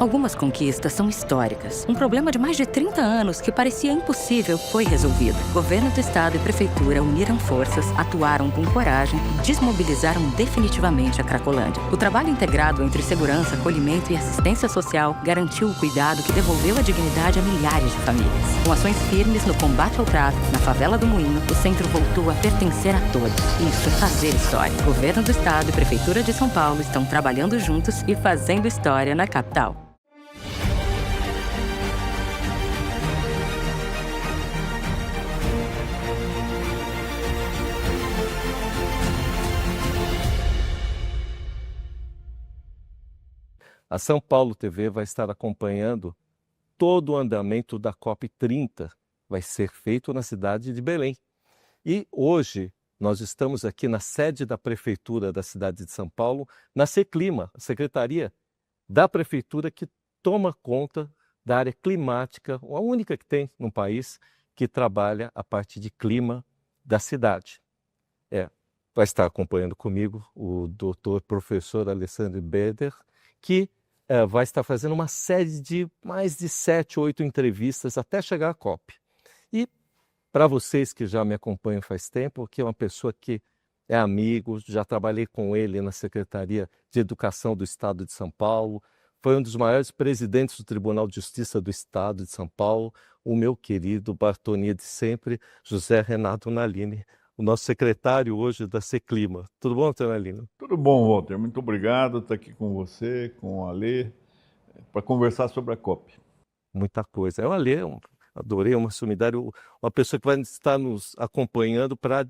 Algumas conquistas são históricas. Um problema de mais de 30 anos que parecia impossível foi resolvido. Governo do estado e prefeitura uniram forças, atuaram com coragem e desmobilizaram definitivamente a Cracolândia. O trabalho integrado entre segurança, acolhimento e assistência social garantiu o cuidado que devolveu a dignidade a milhares de famílias. Com ações firmes no combate ao tráfico, na favela do Moinho, o centro voltou a pertencer a todos. Isso é fazer história. Governo do estado e prefeitura de São Paulo estão trabalhando juntos e fazendo história na capital. A São Paulo TV vai estar acompanhando todo o andamento da COP30. Vai ser feito na cidade de Belém. E hoje nós estamos aqui na sede da Prefeitura da cidade de São Paulo, na Seclima, a secretaria da Prefeitura que toma conta da área climática, a única que tem no país que trabalha a parte de clima da cidade. Vai estar acompanhando comigo o doutor professor Alessandro Beder, que vai estar fazendo uma série de mais de 7, 8 entrevistas até chegar à COP. E para vocês que já me acompanham faz tempo, que é uma pessoa que é amigo, já trabalhei com ele na Secretaria de Educação do Estado de São Paulo, foi um dos maiores presidentes do Tribunal de Justiça do Estado de São Paulo, o meu querido Bartonia de sempre, José Renato Nalini, o nosso secretário hoje da Seclima. Tudo bom, Dr. Nalini? Tudo bom, Walter. Muito obrigado por estar aqui com você, com a Alê, para conversar sobre a COP. Muita coisa. Eu, Alê, adorei uma sumidade, uma pessoa que vai estar nos acompanhando para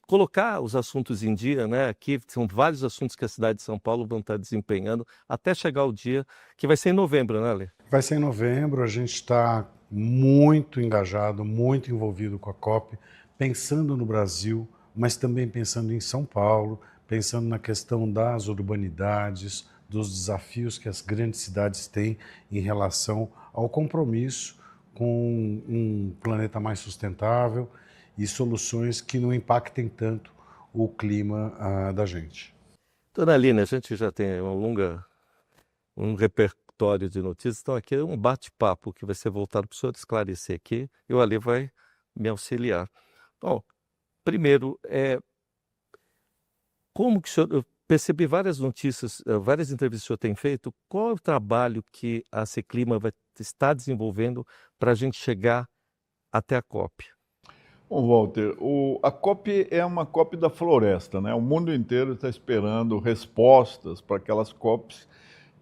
colocar os assuntos em dia, né? Aqui são vários assuntos que a cidade de São Paulo vão estar desempenhando até chegar o dia que vai ser em novembro, né, Alê? Vai ser em novembro, a gente está muito engajado, muito envolvido com a COP, pensando no Brasil, mas também pensando em São Paulo, pensando na questão das urbanidades, dos desafios que as grandes cidades têm em relação ao compromisso com um planeta mais sustentável e soluções que não impactem tanto o clima da gente. Dona Aline, a gente já tem um repertório de notícias, então aqui é um bate-papo que vai ser voltado para o senhor esclarecer aqui e o Ali vai me auxiliar. Bom, primeiro, como que o senhor, eu percebi várias notícias, várias entrevistas que o senhor tem feito, qual é o trabalho que a Seclima vai estar desenvolvendo para a gente chegar até a COP? Bom, Walter, a COP é uma COP da floresta, né? O mundo inteiro está esperando respostas para aquelas COPs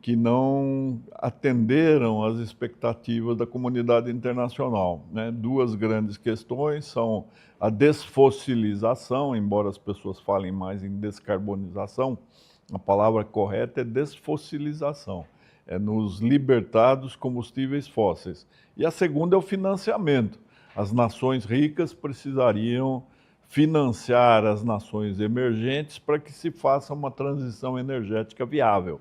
que não atenderam às expectativas da comunidade internacional, né? Duas grandes questões são a desfossilização, embora as pessoas falem mais em descarbonização, a palavra correta é desfossilização, é nos libertar dos combustíveis fósseis. E a segunda é o financiamento. As nações ricas precisariam financiar as nações emergentes para que se faça uma transição energética viável.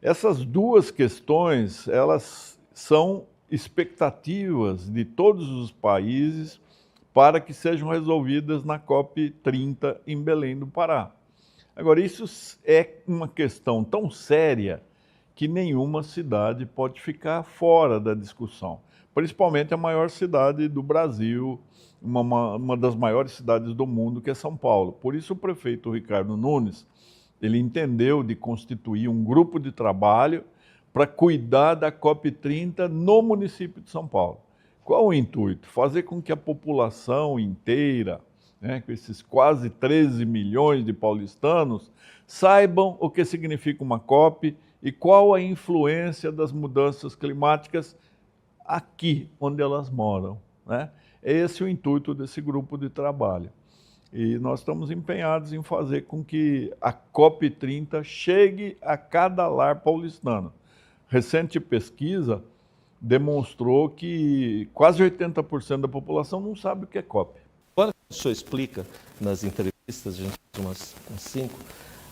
Essas duas questões, elas são expectativas de todos os países para que sejam resolvidas na COP30 em Belém do Pará. Agora, isso é uma questão tão séria que nenhuma cidade pode ficar fora da discussão. Principalmente a maior cidade do Brasil, uma das maiores cidades do mundo, que é São Paulo. Por isso o prefeito Ricardo Nunes, ele entendeu de constituir um grupo de trabalho para cuidar da COP30 no município de São Paulo. Qual o intuito? Fazer com que a população inteira, né, com esses quase 13 milhões de paulistanos, saibam o que significa uma COP e qual a influência das mudanças climáticas aqui onde elas moram, né? É esse o intuito desse grupo de trabalho. E nós estamos empenhados em fazer com que a COP30 chegue a cada lar paulistano. Recente pesquisa demonstrou que quase 80% da população não sabe o que é COP. Agora que o senhor explica nas entrevistas, a gente fez umas 5,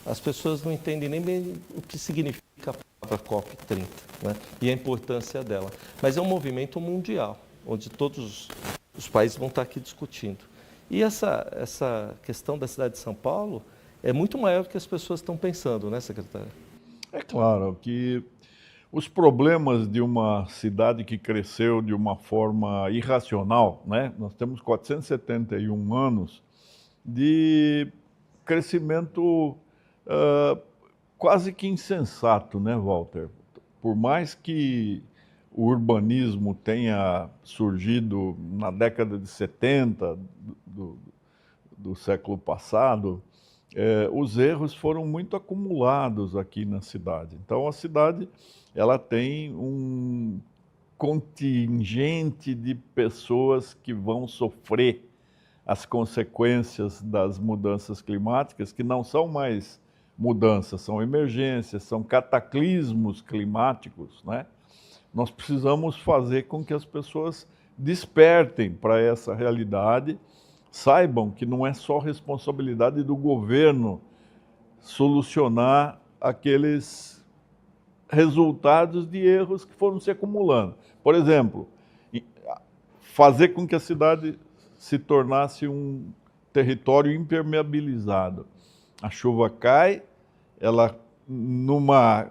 as pessoas não entendem nem bem o que significa a palavra COP30, né? E a importância dela. Mas é um movimento mundial, onde todos os países vão estar aqui discutindo. E essa questão da cidade de São Paulo é muito maior do que as pessoas estão pensando, né, secretário? É claro que Os problemas de uma cidade que cresceu de uma forma irracional, né? Nós temos 471 anos de crescimento quase que insensato, né, Walter? Por mais que o urbanismo tenha surgido na década de 70 do século passado, os erros foram muito acumulados aqui na cidade. Então, a cidade ela tem um contingente de pessoas que vão sofrer as consequências das mudanças climáticas, que não são mais mudanças, são emergências, são cataclismos climáticos, né? Nós precisamos fazer com que as pessoas despertem para essa realidade, saibam que não é só responsabilidade do governo solucionar aqueles resultados de erros que foram se acumulando. Por exemplo, fazer com que a cidade se tornasse um território impermeabilizado. A chuva cai, ela numa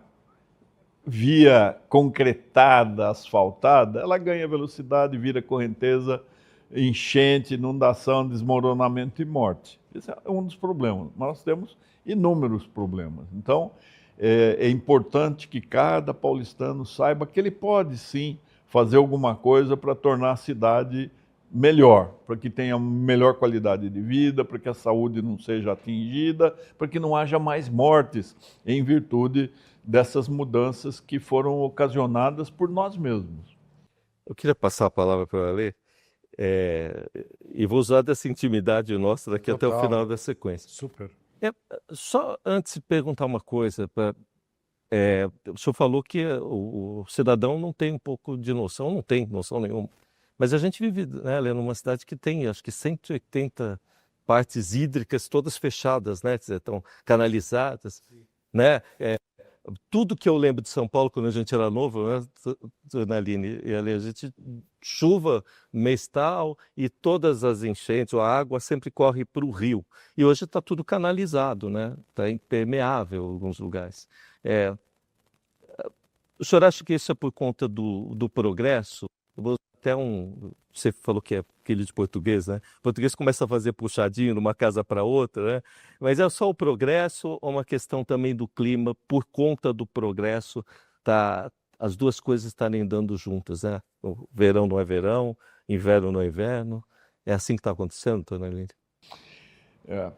via concretada, asfaltada, ela ganha velocidade, vira correnteza, enchente, inundação, desmoronamento e morte. Esse é um dos problemas. Nós temos inúmeros problemas. Então, é importante que cada paulistano saiba que ele pode, sim, fazer alguma coisa para tornar a cidade melhor, para que tenha melhor qualidade de vida, para que a saúde não seja atingida, para que não haja mais mortes em virtude dessas mudanças que foram ocasionadas por nós mesmos. Eu queria passar a palavra para o Alê, e vou usar dessa intimidade nossa daqui até o Total. final da sequência. Super. Só antes de perguntar uma coisa, o senhor falou que o cidadão não tem um pouco de noção, não tem noção nenhuma. Mas a gente vive, né, Alê, numa cidade que tem, acho que 180 partes hídricas todas fechadas, né, estão canalizadas, né? Tudo que eu lembro de São Paulo quando a gente era novo, né, Dona Aline e Ali, a gente chuva mês tal e todas as enchentes, a água sempre corre para o rio. E hoje está tudo canalizado, né? Está impermeável em alguns lugares. O senhor acha que isso é por conta do progresso? Você falou que é filho de português, né? O português começa a fazer puxadinho de uma casa para outra, né? Mas é só o progresso ou uma questão também do clima, por conta do progresso, as duas coisas estarem andando juntas, né? O verão não é verão, inverno não é inverno. É assim que está acontecendo, Dona Aline?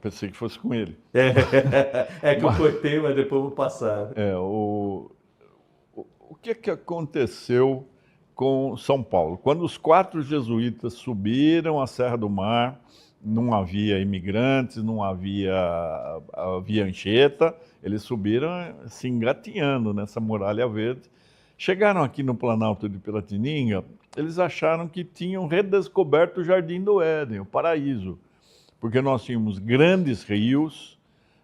Pensei que fosse com ele. Que eu cortei, mas depois vou passar. O que aconteceu com São Paulo? Quando os 4 jesuítas subiram a Serra do Mar, não havia imigrantes, não havia Anchieta, eles subiram se engatinhando nessa muralha verde. Chegaram aqui no Planalto de Piratininga, eles acharam que tinham redescoberto o Jardim do Éden, o paraíso, porque nós tínhamos grandes rios,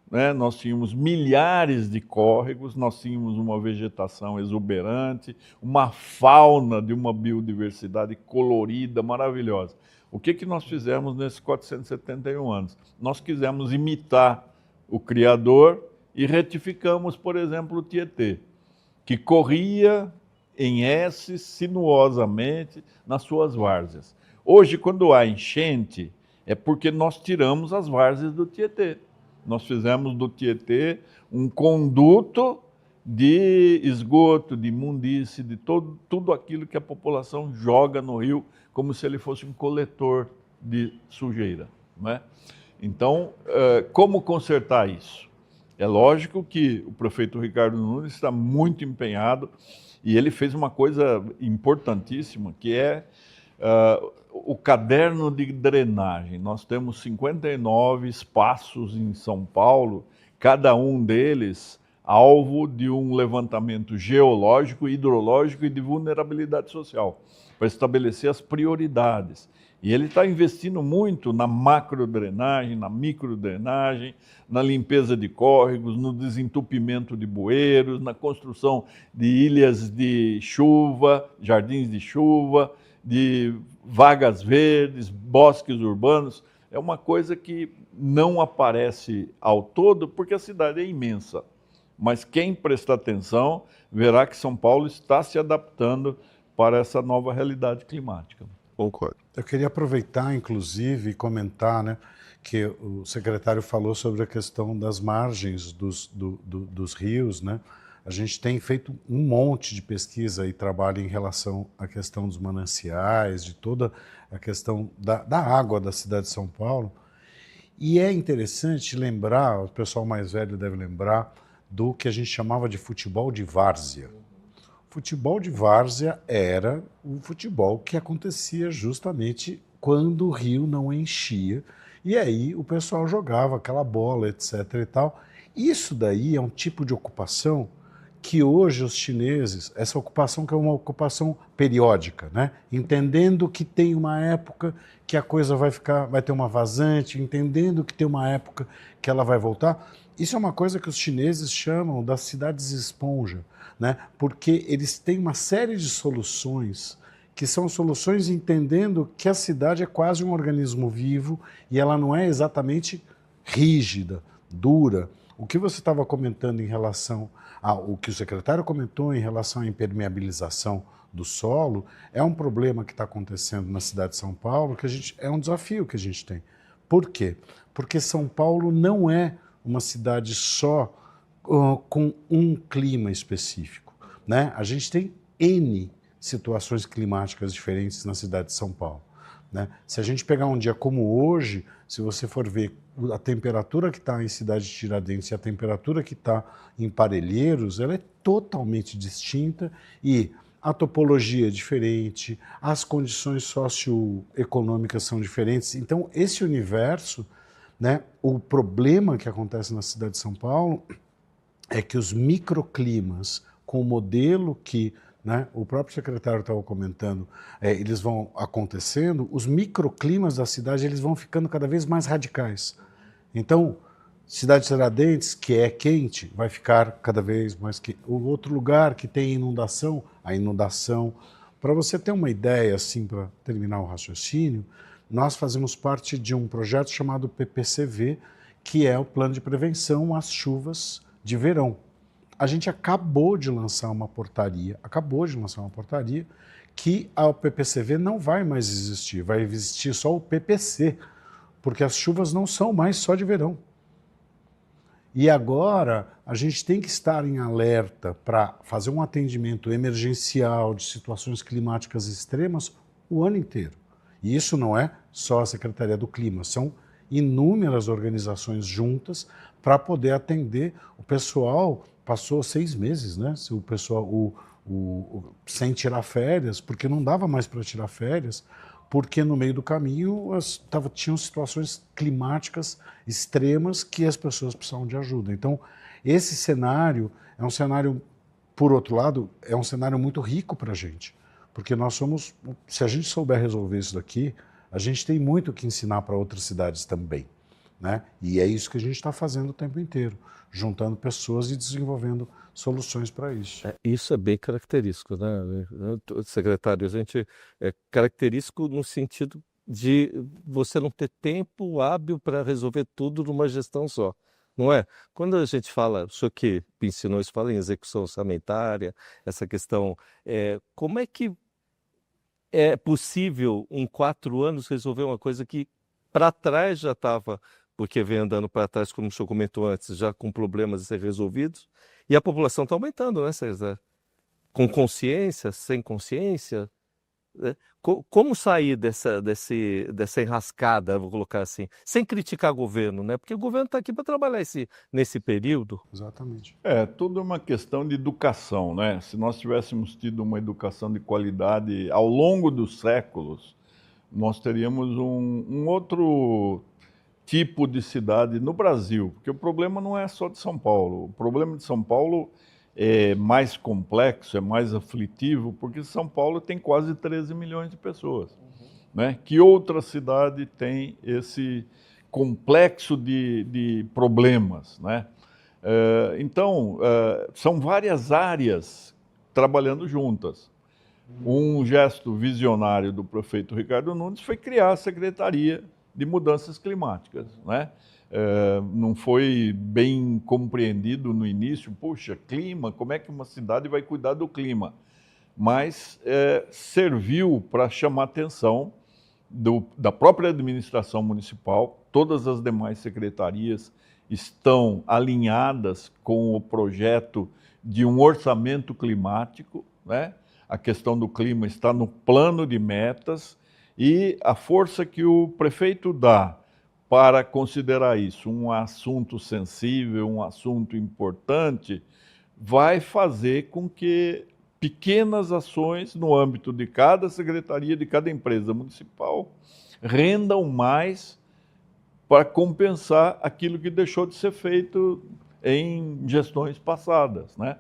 né? Nós tínhamos milhares de córregos, nós tínhamos uma vegetação exuberante, uma fauna de uma biodiversidade colorida, maravilhosa. O que nós fizemos nesses 471 anos? Nós quisemos imitar o Criador e retificamos, por exemplo, o Tietê, que corria em S sinuosamente nas suas várzeas. Hoje, quando há enchente, é porque nós tiramos as várzeas do Tietê. Nós fizemos do Tietê um conduto de esgoto, de imundície, de tudo aquilo que a população joga no rio, como se ele fosse um coletor de sujeira, né? Então, como consertar isso? É lógico que o prefeito Ricardo Nunes está muito empenhado e ele fez uma coisa importantíssima, que é o caderno de drenagem. Nós temos 59 espaços em São Paulo, cada um deles alvo de um levantamento geológico, hidrológico e de vulnerabilidade social, para estabelecer as prioridades. E ele está investindo muito na macrodrenagem, na microdrenagem, na limpeza de córregos, no desentupimento de bueiros, na construção de ilhas de chuva, jardins de chuva, de vagas verdes, bosques urbanos. É uma coisa que não aparece ao todo porque a cidade é imensa. Mas quem prestar atenção verá que São Paulo está se adaptando para essa nova realidade climática. Concordo. Eu queria aproveitar, inclusive, e comentar, né, que o secretário falou sobre a questão das margens dos rios, né? A gente tem feito um monte de pesquisa e trabalho em relação à questão dos mananciais, de toda a questão da água da cidade de São Paulo. E é interessante lembrar, o pessoal mais velho deve lembrar, do que a gente chamava de futebol de várzea. Futebol de várzea era o futebol que acontecia justamente quando o rio não enchia, e aí o pessoal jogava aquela bola, etc. e tal. Isso daí é um tipo de ocupação que hoje os chineses, essa ocupação que é uma ocupação periódica, né? Entendendo que tem uma época que a coisa vai ter uma vazante, entendendo que tem uma época que ela vai voltar. Isso é uma coisa que os chineses chamam das cidades esponja, né? Porque eles têm uma série de soluções que são soluções entendendo que a cidade é quase um organismo vivo e ela não é exatamente rígida, dura. O que você estava comentando em relação o que o secretário comentou em relação à impermeabilização do solo é um problema que está acontecendo na cidade de São Paulo, que é um desafio que a gente tem. Por quê? Porque São Paulo não é uma cidade só com um clima específico, né? A gente tem N situações climáticas diferentes na cidade de São Paulo, né? Se a gente pegar um dia como hoje, se você for ver a temperatura que está em Cidade de Tiradentes e a temperatura que está em Parelheiros, ela é totalmente distinta e a topologia é diferente, as condições socioeconômicas são diferentes. Então, esse universo, né, o problema que acontece na cidade de São Paulo é que os microclimas, com o modelo que, né, o próprio secretário estava comentando, eles vão acontecendo, os microclimas da cidade eles vão ficando cada vez mais radicais. Então, Cidade de Tiradentes, que é quente, vai ficar cada vez mais quente. O outro lugar que tem inundação, a inundação. Para você ter uma ideia, assim, para terminar o raciocínio, nós fazemos parte de um projeto chamado PPCV, que é o Plano de Prevenção às Chuvas de Verão. A gente acabou de lançar uma portaria, que a PPCV não vai mais existir, vai existir só o PPC, porque as chuvas não são mais só de verão. E agora a gente tem que estar em alerta para fazer um atendimento emergencial de situações climáticas extremas o ano inteiro. E isso não é só a Secretaria do Clima, são inúmeras organizações juntas para poder atender. O pessoal passou 6 meses, né? O pessoal sem tirar férias, porque não dava mais para tirar férias, porque no meio do caminho tinham situações climáticas extremas que as pessoas precisavam de ajuda. Então, esse cenário é um cenário, por outro lado, é um cenário muito rico para a gente, porque se a gente souber resolver isso daqui, a gente tem muito que ensinar para outras cidades também, né? E é isso que a gente está fazendo o tempo inteiro, juntando pessoas e desenvolvendo soluções para isso. Isso é bem característico, né? Secretário, a gente é característico no sentido de você não ter tempo hábil para resolver tudo numa gestão só, não é? Quando a gente fala, o senhor que ensinou isso, fala em execução orçamentária, essa questão, como é que é possível em 4 anos resolver uma coisa que para trás já estava, porque vem andando para trás, como o senhor comentou antes, já com problemas a ser resolvidos, e a população está aumentando, né, César? Com consciência, sem consciência, né? Como sair dessa enrascada, vou colocar assim, sem criticar o governo, né? Porque o governo está aqui para trabalhar nesse período. Exatamente. Tudo é uma questão de educação, né? Se nós tivéssemos tido uma educação de qualidade ao longo dos séculos, nós teríamos um outro tipo de cidade no Brasil, porque o problema não é só de São Paulo. O problema de São Paulo é mais complexo, é mais aflitivo, porque São Paulo tem quase 13 milhões de pessoas, né? Que outra cidade tem esse complexo de problemas, né? Então, são várias áreas trabalhando juntas. Um gesto visionário do prefeito Ricardo Nunes foi criar a Secretaria de Mudanças Climáticas, né? não foi bem compreendido no início. Puxa, clima, como é que uma cidade vai cuidar do clima? Mas serviu para chamar atenção da própria administração municipal. Todas as demais secretarias estão alinhadas com o projeto de um orçamento climático, né? A questão do clima está no plano de metas e a força que o prefeito dá para considerar isso um assunto sensível, um assunto importante, vai fazer com que pequenas ações no âmbito de cada secretaria, de cada empresa municipal, rendam mais para compensar aquilo que deixou de ser feito em gestões passadas, né?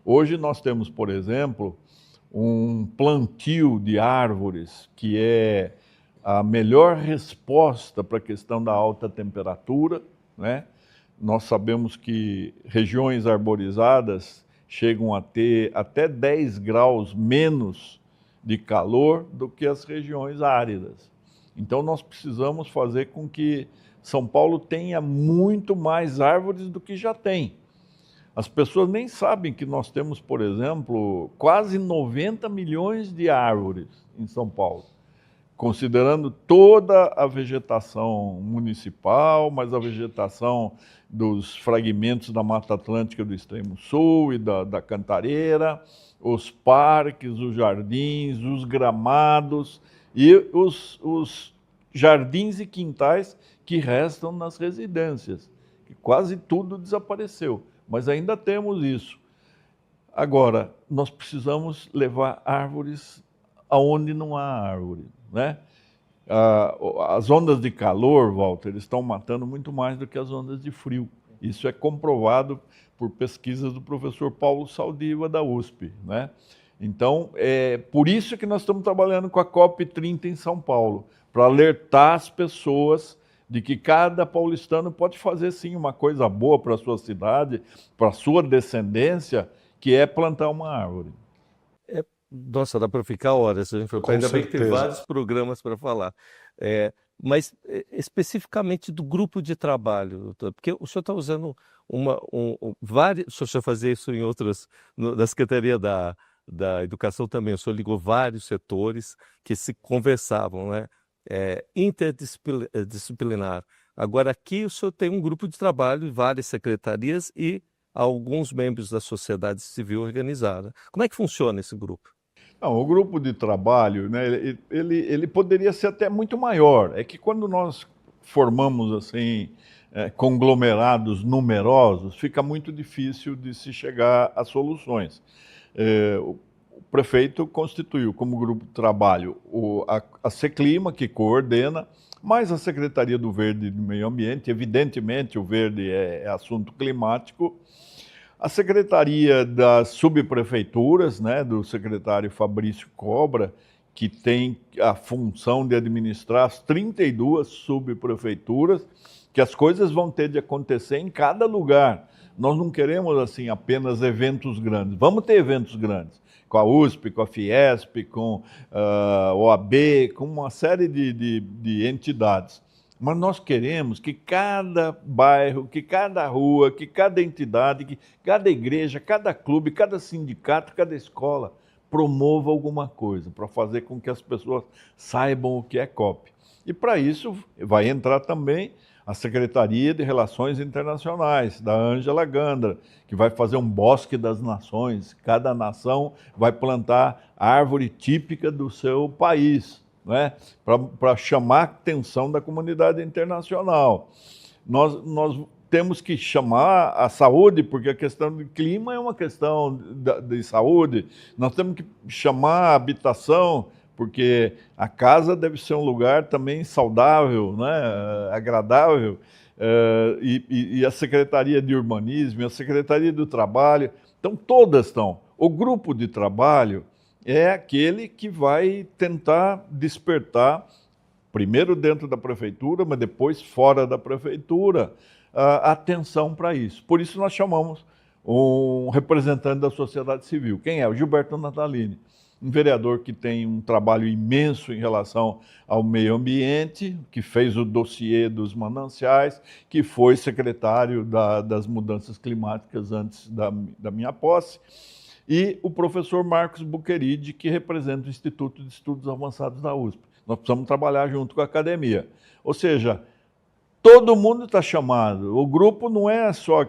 Hoje nós temos, por exemplo, um plantio de árvores que é a melhor resposta para a questão da alta temperatura, né? Nós sabemos que regiões arborizadas chegam a ter até 10 graus menos de calor do que as regiões áridas. Então nós precisamos fazer com que São Paulo tenha muito mais árvores do que já tem. As pessoas nem sabem que nós temos, por exemplo, quase 90 milhões de árvores em São Paulo, considerando toda a vegetação municipal, mas a vegetação dos fragmentos da Mata Atlântica do extremo sul e da Cantareira, os parques, os jardins, os gramados e os jardins e quintais que restam nas residências, que quase tudo desapareceu, mas ainda temos isso. Agora, nós precisamos levar árvores aonde não há árvore, né? As ondas de calor, Walter, estão matando muito mais do que as ondas de frio. Isso é comprovado por pesquisas do professor Paulo Saldiva, da USP, né? Então, é por isso que nós estamos trabalhando com a COP30 em São Paulo, para alertar as pessoas de que cada paulistano pode fazer, sim, uma coisa boa para a sua cidade, para a sua descendência, que é plantar uma árvore. Nossa, dá para ficar horas, a gente foi. Ainda bem que tem vários programas para falar. Mas especificamente do grupo de trabalho, doutor, porque o senhor está usando vários. O senhor fazia isso em outras, na Secretaria da Educação também. O senhor ligou vários setores que se conversavam, né? Interdisciplinar. Agora, aqui o senhor tem um grupo de trabalho, várias secretarias e alguns membros da sociedade civil organizada. Como é que funciona esse grupo? Não, o grupo de trabalho, né, ele poderia ser até muito maior. É que quando nós formamos assim conglomerados numerosos, fica muito difícil de se chegar a soluções. O prefeito constituiu como grupo de trabalho a Seclima, que coordena, mais a Secretaria do Verde e do Meio Ambiente. Evidentemente, o verde é assunto climático. A Secretaria das Subprefeituras, né, do secretário Fabrício Cobra, que tem a função de administrar as 32 subprefeituras, que as coisas vão ter de acontecer em cada lugar. Nós não queremos assim apenas eventos grandes. Vamos ter eventos grandes, com a USP, com a Fiesp, com a OAB, com uma série de entidades. Mas nós queremos que cada bairro, que cada rua, que cada entidade, que cada igreja, cada clube, cada sindicato, cada escola promova alguma coisa, para fazer com que as pessoas saibam o que é COP. E para isso vai entrar também a Secretaria de Relações Internacionais, da Ângela Gandra, que vai fazer um bosque das nações. Cada nação vai plantar a árvore típica do seu país, né? Para chamar a atenção da comunidade internacional. Nós temos que chamar a saúde, porque a questão do clima é uma questão de saúde. Nós temos que chamar a habitação, porque a casa deve ser um lugar também saudável, né? Agradável. E a Secretaria de Urbanismo, a Secretaria do Trabalho, então todas estão. O grupo de trabalho é aquele que vai tentar despertar, primeiro dentro da prefeitura, mas depois fora da prefeitura, a atenção para isso. Por isso nós chamamos um representante da sociedade civil. Quem é? O Gilberto Natalini. um vereador que tem um trabalho imenso em relação ao meio ambiente, que fez o dossiê dos mananciais, que foi secretário das mudanças climáticas antes da minha posse, e o professor Marcos Buqueride, que representa o Instituto de Estudos Avançados da USP. Nós precisamos trabalhar junto com a academia. Ou seja, todo mundo está chamado. O grupo não é só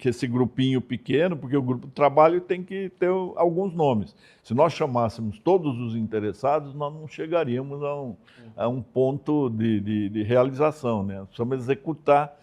esse grupinho pequeno, porque o grupo de trabalho tem que ter alguns nomes. Se nós chamássemos todos os interessados, nós não chegaríamos a um ponto de realização, né? Precisamos executar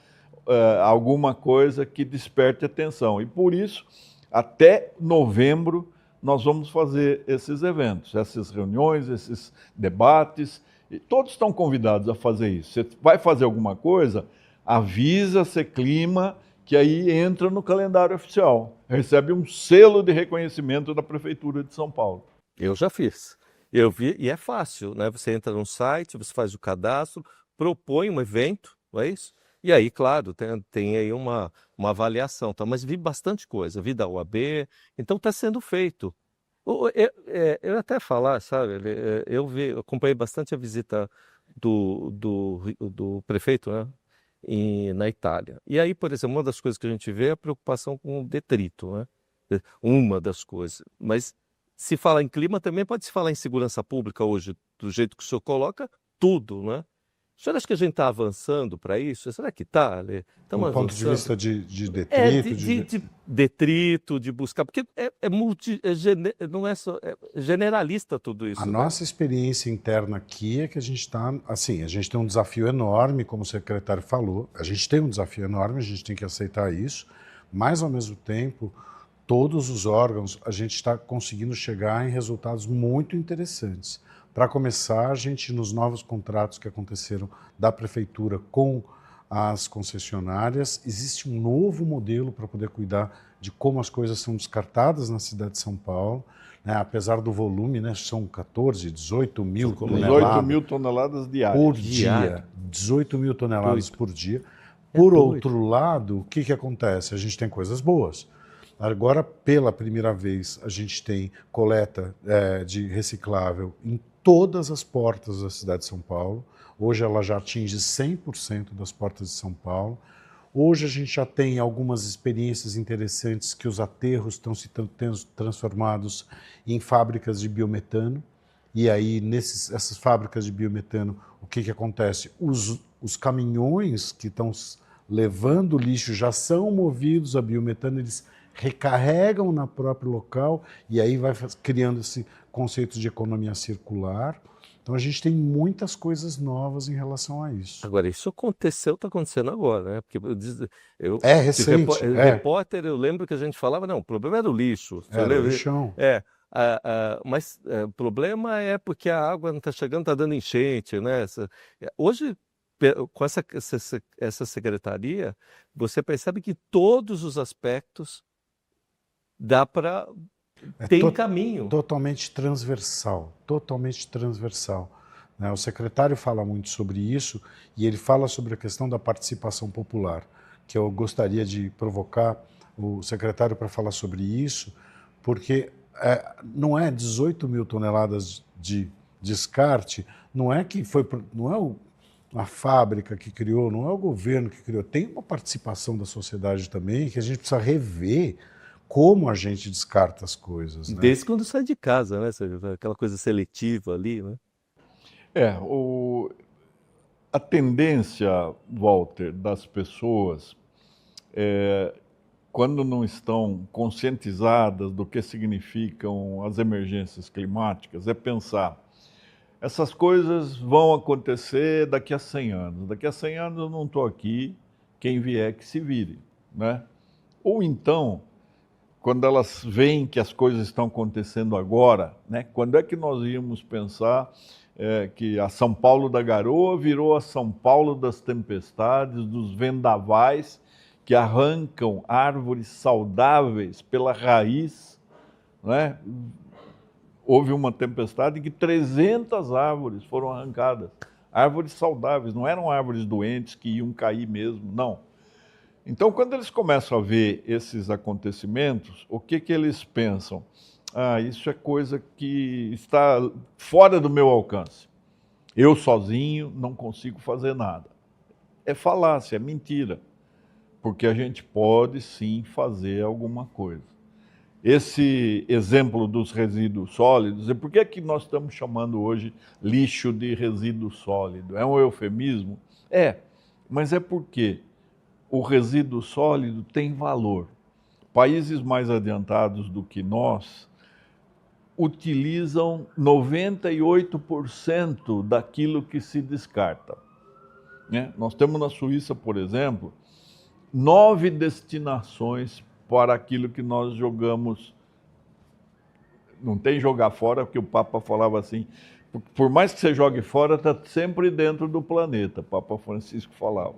alguma coisa que desperte atenção. E por isso, até novembro, nós vamos fazer esses eventos, essas reuniões, esses debates. E todos estão convidados a fazer isso. Você vai fazer alguma coisa, avisa, Seclima, que aí entra no calendário oficial. Recebe um selo de reconhecimento da Prefeitura de São Paulo. Eu já fiz. Eu vi, e é fácil, né? Você entra num site, você faz o cadastro, propõe um evento, não é isso? E aí, claro, tem aí uma avaliação, tá? Mas vi bastante coisa, vi da UAB, então está sendo feito. Eu até falar, sabe, eu acompanhei bastante a visita do prefeito, né, na Itália. E aí, por exemplo, uma das coisas que a gente vê é a preocupação com o detrito, né? Uma das coisas. Mas se falar em clima, também pode se falar em segurança pública hoje, do jeito que o senhor coloca, tudo, né? O senhor acha que a gente está avançando para isso? Será que está, Ale? Do ponto de vista de detrito? De detrito, de buscar, porque não é só, é generalista tudo isso. A né? nossa experiência interna aqui é que a gente está, assim, a gente tem um desafio enorme, como o secretário falou, a gente tem um desafio enorme, a gente tem que aceitar isso, mas ao mesmo tempo, todos os órgãos, a gente está conseguindo chegar em resultados muito interessantes. Para começar, a gente, nos novos contratos que aconteceram da Prefeitura com as concessionárias, existe um novo modelo para poder cuidar de como as coisas são descartadas na cidade de São Paulo, né? Apesar do volume, né? São 14, 18 mil toneladas. 18 mil toneladas diárias. Por dia. 18 mil toneladas por dia. Por outro lado, o que acontece? A gente tem coisas boas. Agora, pela primeira vez, a gente tem coleta de reciclável em todas as portas da cidade de São Paulo. Hoje ela já atinge 100% das portas de São Paulo. Hoje a gente já tem algumas experiências interessantes que os aterros estão se transformados em fábricas de biometano. E aí, essas fábricas de biometano, o que acontece? Os caminhões que estão levando lixo já são movidos a biometano, eles recarregam no próprio local e aí vai criando esse conceito de economia circular. Então a gente tem muitas coisas novas em relação a isso. Agora, isso está acontecendo agora, né? Porque é recente. Repórter, eu lembro que a gente falava, não, o problema era o lixo. Era o lixão. Mas o problema é porque a água não está chegando, está dando enchente, né? Hoje, com essa secretaria, você percebe que todos os aspectos dá para ter caminho. Totalmente transversal, né? O secretário fala muito sobre isso e ele fala sobre a questão da participação popular, que eu gostaria de provocar o secretário para falar sobre isso, porque não é 18 mil toneladas de descarte, não é a fábrica que criou, não é o governo que criou, tem uma participação da sociedade também que a gente precisa rever como a gente descarta as coisas. Né? Desde quando sai de casa, né? Aquela coisa seletiva ali, né? A tendência, Walter, das pessoas, quando não estão conscientizadas do que significam as emergências climáticas, é pensar, essas coisas vão acontecer daqui a 100 anos. Daqui a 100 anos eu não estou aqui, quem vier que se vire, né? Ou então, quando elas veem que as coisas estão acontecendo agora, né? Quando é que nós íamos pensar que a São Paulo da garoa virou a São Paulo das tempestades, dos vendavais que arrancam árvores saudáveis pela raiz, né? Houve uma tempestade em que 300 árvores foram arrancadas. Árvores saudáveis, não eram árvores doentes que iam cair mesmo, não. Então, quando eles começam a ver esses acontecimentos, o que eles pensam? isso é coisa que está fora do meu alcance. Eu sozinho não consigo fazer nada. É falácia, é mentira, porque a gente pode sim fazer alguma coisa. Esse exemplo dos resíduos sólidos, e por que é que nós estamos chamando hoje lixo de resíduo sólido? É um eufemismo? É, mas é porque o resíduo sólido tem valor. Países mais adiantados do que nós utilizam 98% daquilo que se descarta. Nós temos na Suíça, por exemplo, 9 destinações para aquilo que nós jogamos. Não tem jogar fora, porque o Papa falava assim, por mais que você jogue fora, está sempre dentro do planeta, o Papa Francisco falava.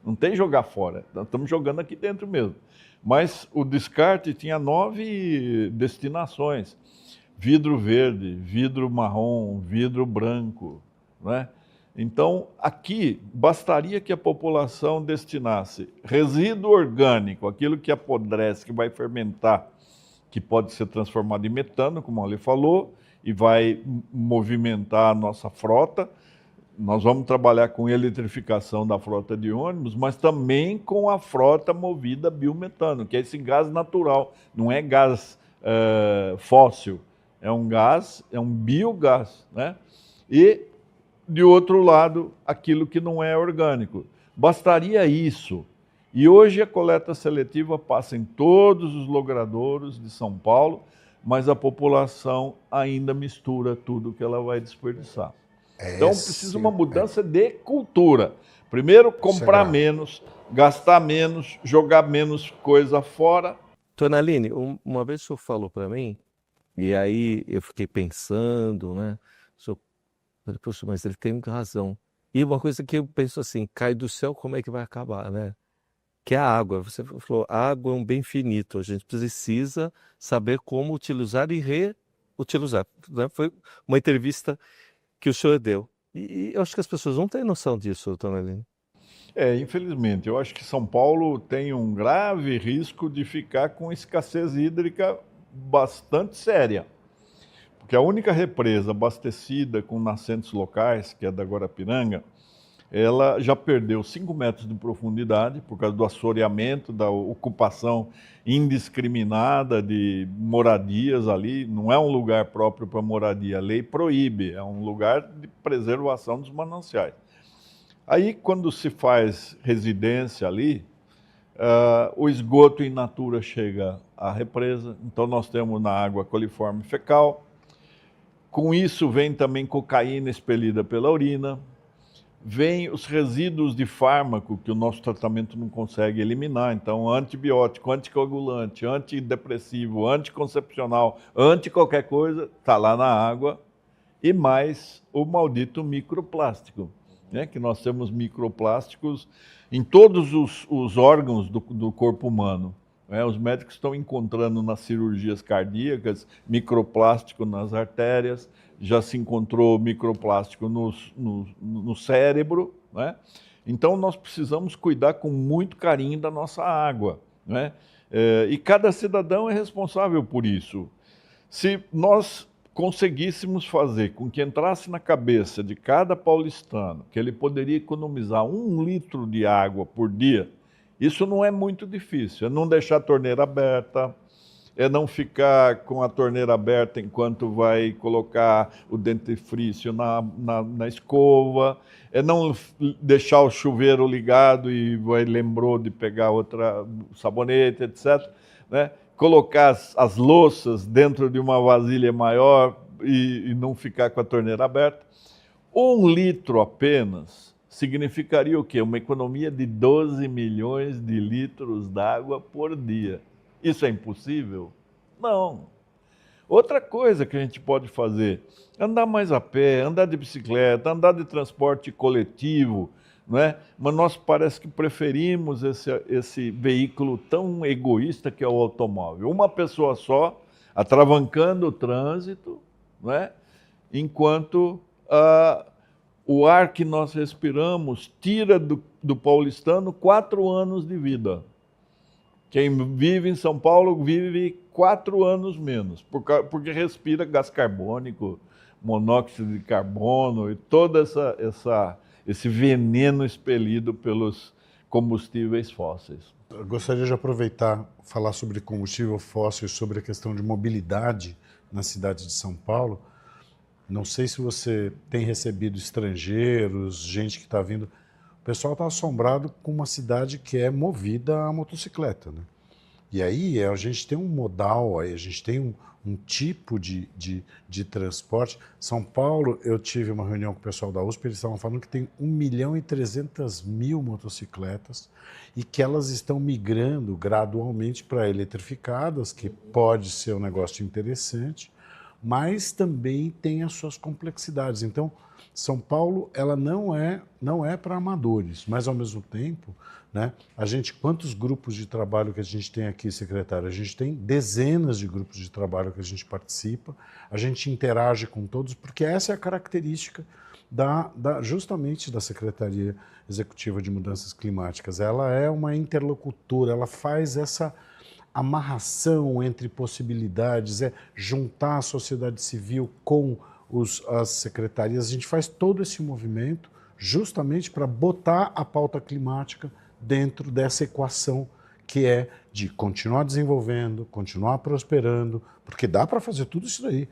Não tem jogar fora, nós estamos jogando aqui dentro mesmo. Mas o descarte tinha 9 destinações. Vidro verde, vidro marrom, vidro branco, não é? Então, aqui, bastaria que a população destinasse resíduo orgânico, aquilo que apodrece, que vai fermentar, que pode ser transformado em metano, como ele falou, e vai movimentar a nossa frota. Nós vamos trabalhar com a eletrificação da frota de ônibus, mas também com a frota movida a biometano, que é esse gás natural, não é gás fóssil, é um gás, é um biogás, né? E de outro lado, aquilo que não é orgânico. Bastaria isso. E hoje a coleta seletiva passa em todos os logradouros de São Paulo, mas a população ainda mistura tudo que ela vai desperdiçar. Então precisa uma mudança de cultura. Primeiro, comprar menos, gastar menos, jogar menos coisa fora. Tonaline, uma vez o senhor falou para mim, e aí eu fiquei pensando, né? Poxa, mas ele tem razão. E uma coisa que eu penso assim, cai do céu, como é que vai acabar, né? Que é a água. Você falou, a água é um bem finito, a gente precisa saber como utilizar e reutilizar. Né? Foi uma entrevista que o senhor deu. E eu acho que as pessoas não têm noção disso, Tonaline. Infelizmente, eu acho que São Paulo tem um grave risco de ficar com escassez hídrica bastante séria. Porque a única represa abastecida com nascentes locais, que é da Guarapiranga, ela já perdeu 5 metros de profundidade por causa do assoreamento, da ocupação indiscriminada de moradias ali. Não é um lugar próprio para moradia, a lei proíbe, é um lugar de preservação dos mananciais. Aí, quando se faz residência ali, o esgoto in natura chega à represa, então nós temos na água coliforme fecal. Com isso vem também cocaína expelida pela urina, vem os resíduos de fármaco que o nosso tratamento não consegue eliminar, então antibiótico, anticoagulante, antidepressivo, anticoncepcional, anti qualquer coisa, está lá na água, e mais o maldito microplástico, né? Que nós temos microplásticos em todos os órgãos do corpo humano. Os médicos estão encontrando nas cirurgias cardíacas microplástico nas artérias, já se encontrou microplástico no cérebro, né? Então nós precisamos cuidar com muito carinho da nossa água, né? E cada cidadão é responsável por isso. Se nós conseguíssemos fazer com que entrasse na cabeça de cada paulistano que ele poderia economizar 1 litro de água por dia, isso não é muito difícil, é não deixar a torneira aberta, é não ficar com a torneira aberta enquanto vai colocar o dentifrício na escova, é não deixar o chuveiro ligado e lembrou de pegar outra sabonete, etc. Né? Colocar as louças dentro de uma vasilha maior e não ficar com a torneira aberta. 1 litro apenas significaria o quê? Uma economia de 12 milhões de litros d'água por dia. Isso é impossível? Não. Outra coisa que a gente pode fazer, andar mais a pé, andar de bicicleta, andar de transporte coletivo, não é? Mas nós parece que preferimos esse veículo tão egoísta que é o automóvel. Uma pessoa só, atravancando o trânsito, não é? Enquanto o ar que nós respiramos tira do paulistano 4 anos de vida. Quem vive em São Paulo vive 4 anos menos, porque respira gás carbônico, monóxido de carbono e todo esse veneno expelido pelos combustíveis fósseis. Eu gostaria de aproveitar, falar sobre combustível fóssil e sobre a questão de mobilidade na cidade de São Paulo. Não sei se você tem recebido estrangeiros, gente que está vindo. O pessoal está assombrado com uma cidade que é movida a motocicleta, né? E aí a gente tem um modal, a gente tem um tipo de transporte. São Paulo, eu tive uma reunião com o pessoal da USP, eles estavam falando que tem 1.300.000 motocicletas e que elas estão migrando gradualmente para eletrificadas, que pode ser um negócio interessante, mas também tem as suas complexidades. Então, São Paulo, ela não é para amadores, mas ao mesmo tempo, né, quantos grupos de trabalho que a gente tem aqui, secretário? A gente tem dezenas de grupos de trabalho que a gente participa, a gente interage com todos, porque essa é a característica justamente da Secretaria Executiva de Mudanças Climáticas. Ela é uma interlocutora, ela faz essa amarração entre possibilidades, juntar a sociedade civil com as secretarias. A gente faz todo esse movimento justamente para botar a pauta climática dentro dessa equação que é de continuar desenvolvendo, continuar prosperando, porque dá para fazer tudo isso daí.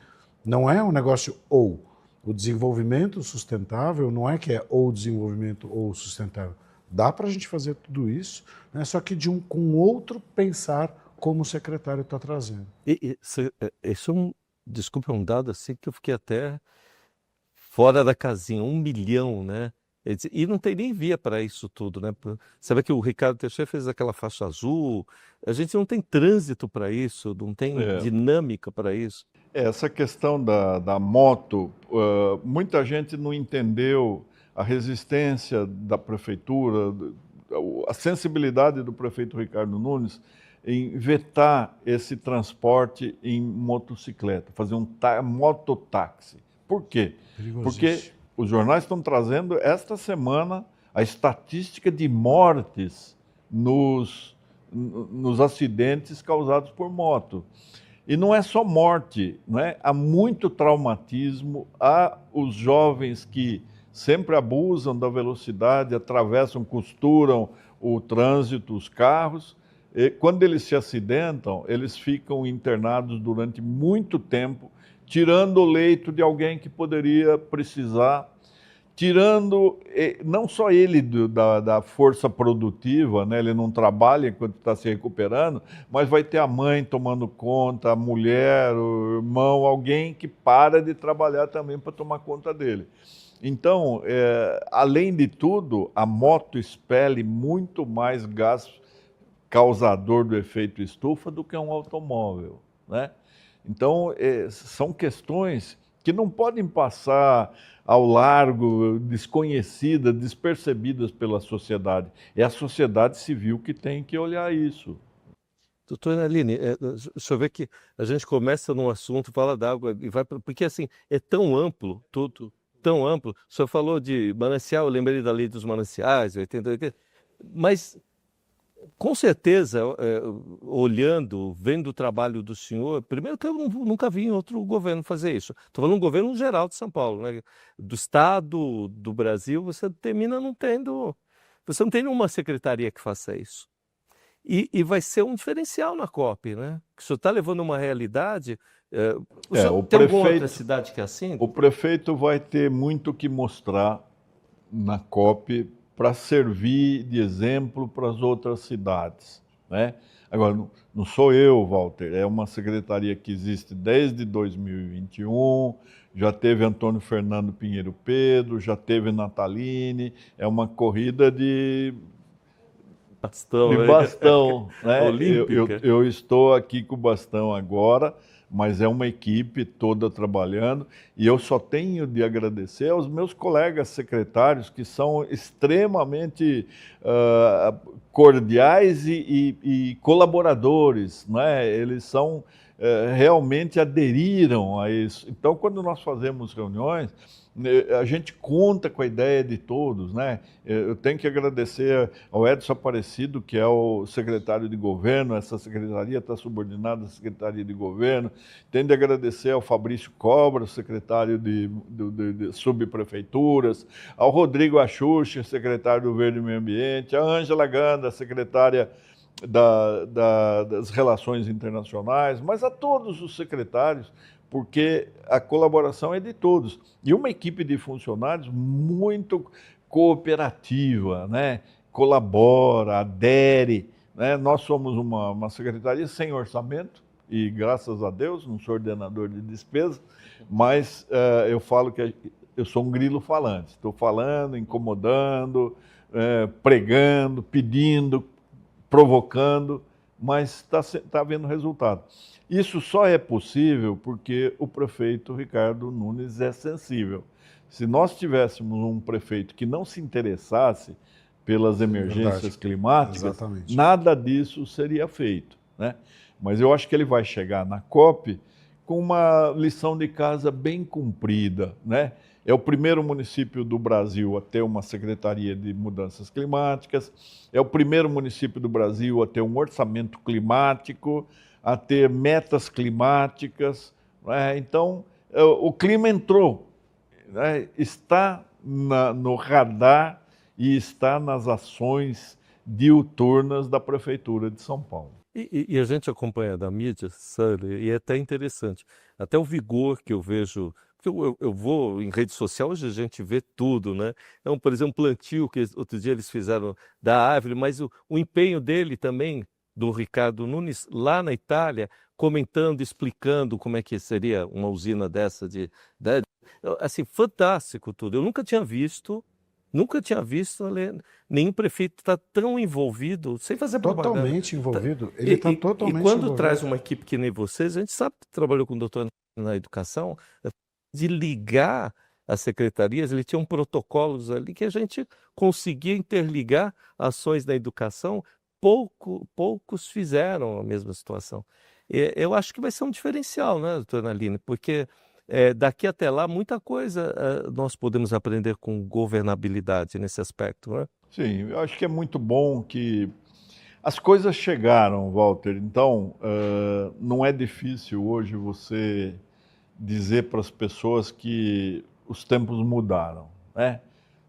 Não é um negócio ou. O desenvolvimento sustentável não é que é ou desenvolvimento ou sustentável. Dá para a gente fazer tudo isso, né? Só que com outro pensar como o secretário está trazendo. Isso desculpa, é um dado assim que eu fiquei até fora da casinha, 1 milhão, né? E não tem nem via para isso tudo, né? Sabe que o Ricardo Teixeira fez aquela faixa azul, a gente não tem trânsito para isso, não tem dinâmica para isso. Essa questão da moto, muita gente não entendeu a resistência da prefeitura, a sensibilidade do prefeito Ricardo Nunes em vetar esse transporte em motocicleta, fazer um mototáxi. Por quê? Porque os jornais estão trazendo esta semana a estatística de mortes nos acidentes causados por moto. E não é só morte, não é? Há muito traumatismo, há os jovens que sempre abusam da velocidade, atravessam, costuram o trânsito, os carros. E quando eles se acidentam, eles ficam internados durante muito tempo, tirando o leito de alguém que poderia precisar, tirando não só ele da força produtiva, né? Ele não trabalha enquanto está se recuperando, mas vai ter a mãe tomando conta, a mulher, o irmão, alguém que para de trabalhar também para tomar conta dele. Então, além de tudo, a moto expele muito mais gás causador do efeito estufa do que um automóvel, né? Então, são questões que não podem passar ao largo, desconhecidas, despercebidas pela sociedade. É a sociedade civil que tem que olhar isso. Doutora Aline, deixa eu ver que a gente começa num assunto, fala d'água e vai porque assim, é tão amplo tudo, tão amplo. O senhor falou de manancial, eu lembrei da lei dos mananciais, 80, mas com certeza, olhando, vendo o trabalho do senhor, primeiro que eu nunca vi em outro governo fazer isso. Estou falando do governo geral de São Paulo, né? Do Estado, do Brasil, você termina não tendo... Você não tem nenhuma secretaria que faça isso. E vai ser um diferencial na COP, né? Que o senhor está levando uma realidade... tem alguma outra cidade que é assim? O prefeito vai ter muito que mostrar na COP para servir de exemplo para as outras cidades, né? Agora, não sou eu, Walter, é uma secretaria que existe desde 2021, já teve Antônio Fernando Pinheiro Pedro, já teve Nataline, é uma corrida de bastão, né? Olímpica. Eu estou aqui com o bastão agora, mas é uma equipe toda trabalhando e eu só tenho de agradecer aos meus colegas secretários que são extremamente cordiais e colaboradores, né? Eles são realmente aderiram a isso. Então, quando nós fazemos reuniões, a gente conta com a ideia de todos, né? Eu tenho que agradecer ao Edson Aparecido, que é o secretário de governo, essa secretaria está subordinada à Secretaria de Governo. Tenho de agradecer ao Fabrício Cobra, secretário de subprefeituras, ao Rodrigo Axuxa, secretário do Verde e Meio Ambiente, a Ângela Ganda, secretária das Relações Internacionais, mas a todos os secretários, porque a colaboração é de todos. E uma equipe de funcionários muito cooperativa, né? Colabora, adere. Né? Nós somos uma secretaria sem orçamento, e graças a Deus, não sou ordenador de despesa, mas eu falo que eu sou um grilo falante. Estou falando, incomodando, pregando, pedindo, provocando, mas está havendo resultado. Isso só é possível porque o prefeito Ricardo Nunes é sensível. Se nós tivéssemos um prefeito que não se interessasse pelas emergências climáticas, exatamente, nada disso seria feito, né? Mas eu acho que ele vai chegar na COP com uma lição de casa bem cumprida, né? É o primeiro município do Brasil a ter uma Secretaria de Mudanças Climáticas, é o primeiro município do Brasil a ter um orçamento climático, a ter metas climáticas, né? Então, o clima entrou, né? Está no radar e está nas ações diuturnas da Prefeitura de São Paulo. E a gente acompanha da mídia, Sully, e é até interessante. Até o vigor que eu vejo, porque eu vou em rede social, hoje a gente vê tudo, né? Então, por exemplo, plantio, que outro dia eles fizeram da árvore, mas o empenho dele também, do Ricardo Nunes, lá na Itália, comentando, explicando como é que seria uma usina dessa, assim, fantástico tudo. Eu nunca tinha visto nenhum prefeito estar tão envolvido, sem fazer propaganda. Totalmente envolvido. Ele está totalmente E quando envolvido. traz uma equipe que nem vocês, a gente sabe que trabalhou com o doutor na educação, de ligar as secretarias, ele tinha protocolos ali que a gente conseguia interligar ações da educação, poucos fizeram a mesma situação. Eu acho que vai ser um diferencial, né, doutora Aline, porque daqui até lá, muita coisa nós podemos aprender com governabilidade nesse aspecto, né? Sim, eu acho que é muito bom que as coisas chegaram, Walter. Então, não é difícil hoje você dizer para as pessoas que os tempos mudaram, né?